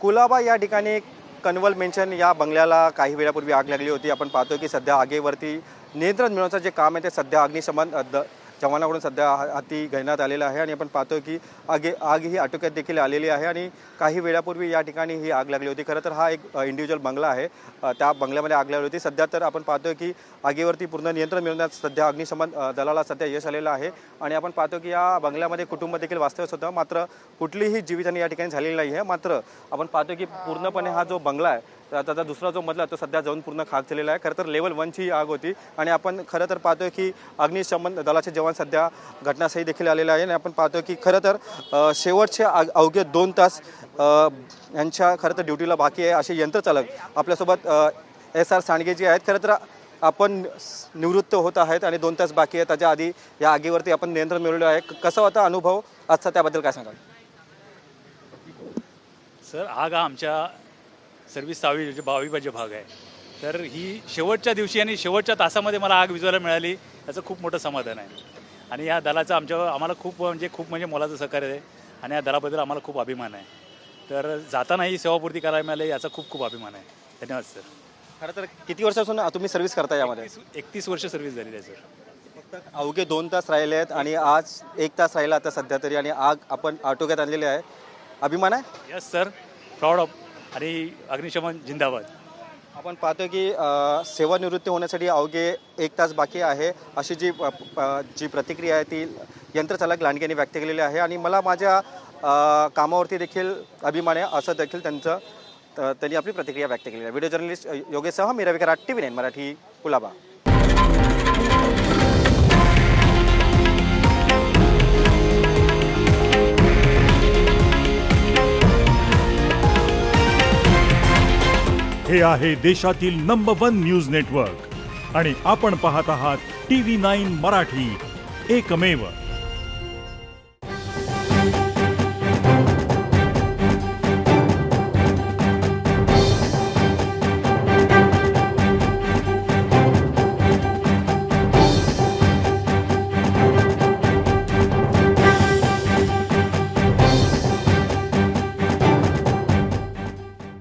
कुलाबा या ठिकाणी कन्वल मेन्शन या बंगल्याला काही वेळापूर्वी आग लागली होती। आपण पाहतो की सध्या आगीवरती नियंत्रण मिळवण्याचं जे काम आहे ते सध्या अग्निशमन जवानाकडून सध्या हाती घेण्यात आलेलं आहे आणि आपण पाहतो की आग ही आटोक्यात देखील आलेली आहे आणि काही वेळापूर्वी या ठिकाणी ही आग लागली होती। खरं तर हा एक इंडिव्हिज्युअल बंगला आहे, त्या बंगल्यामध्ये आग लागली होती। सध्या तर आपण पाहतो की आगीवरती पूर्ण नियंत्रण मिळवण्यात सध्या अग्निशमन दलाला सध्या यश आलेलं आहे आणि आपण पाहतो की या बंगल्यामध्ये कुटुंब देखील वास्तव्यास होतं, मात्र कुठलीही जीवितहानी या ठिकाणी झालेली नाही आहे। मात्र आपण पाहतो की पूर्णपणे हा जो बंगला आहे त्याचा दुसरा जो मजला तो सध्या जाऊन पूर्ण खाक झालेला आहे। खरं तर लेवल 1ची ही आग होती आणि आपण खरं तर पाहतोय की अग्निशमन दलाचे जवान सध्या घटनास्थळी देखील आलेले आहे आणि आपण पाहतोय की खरं तर शेवटचे अवघे 2 तास यांच्या खरं तर ड्युटीला बाकी आहे। असे यंत्रचालक आपल्यासोबत SR सांडगे जे आहेत, खरं तर आपण निवृत्त होत आहेत आणि 2 तास बाकी आहे। त्याच्या आधी या आगीवरती आपण नियंत्रण मिळवलं आहे। कसा होता अनुभव आजचा, त्याबद्दल काय सांगाल? सर, आग हा आमच्या सर्व्हिस 22 भाग आहे। तर ही शेवटच्या दिवशी आणि शेवटच्या तासामध्ये मला आग विझवायला मिळाली, याचं खूप मोठं समाधान आहे आणि या दलाचं आम्हाला खूप म्हणजे मोलाचं सहकार्य आहे आणि या दलाबद्दल आम्हाला खूप अभिमान आहे। तर जातानाही सेवापूर्ती करायला मिळाली, याचा खूप खूप अभिमान आहे। धन्यवाद सर। खरं तर किती वर्षापासून तुम्ही सर्व्हिस करता यामध्ये? 31 वर्ष सर्व्हिस झालेली आहे सर। फक्त अवघे 2 तास राहिले आहेत आणि आज 1 तास राहिला आता सध्या तरी आणि आग आपण आटोक्यात आणलेली आहे। अभिमान आहे? Yes sir, proud of. आणि अग्निशमन जिंदाबाद। आपण पाहतो की सेवानिवृत्ती होण्यासाठी अवघे 1 तास बाकी आहे, अशी जी प्रतिक्रिया आहे ती यंत्रचालक लांडगे यांनी व्यक्त केलेली आहे आणि मला माझ्या कामावरती देखील अभिमान आहे, असं देखील त्यांनी आपली प्रतिक्रिया व्यक्त केलेली आहे। व्हिडिओ जर्नलिस्ट योगेशसह मी रवी कराड, TV9 मराठी, कुलाबा। हे आहे देशातील नंबर 1 न्यूज नेटवर्क आणि आपण पाहत आहात TV9 मराठी, एकमेव।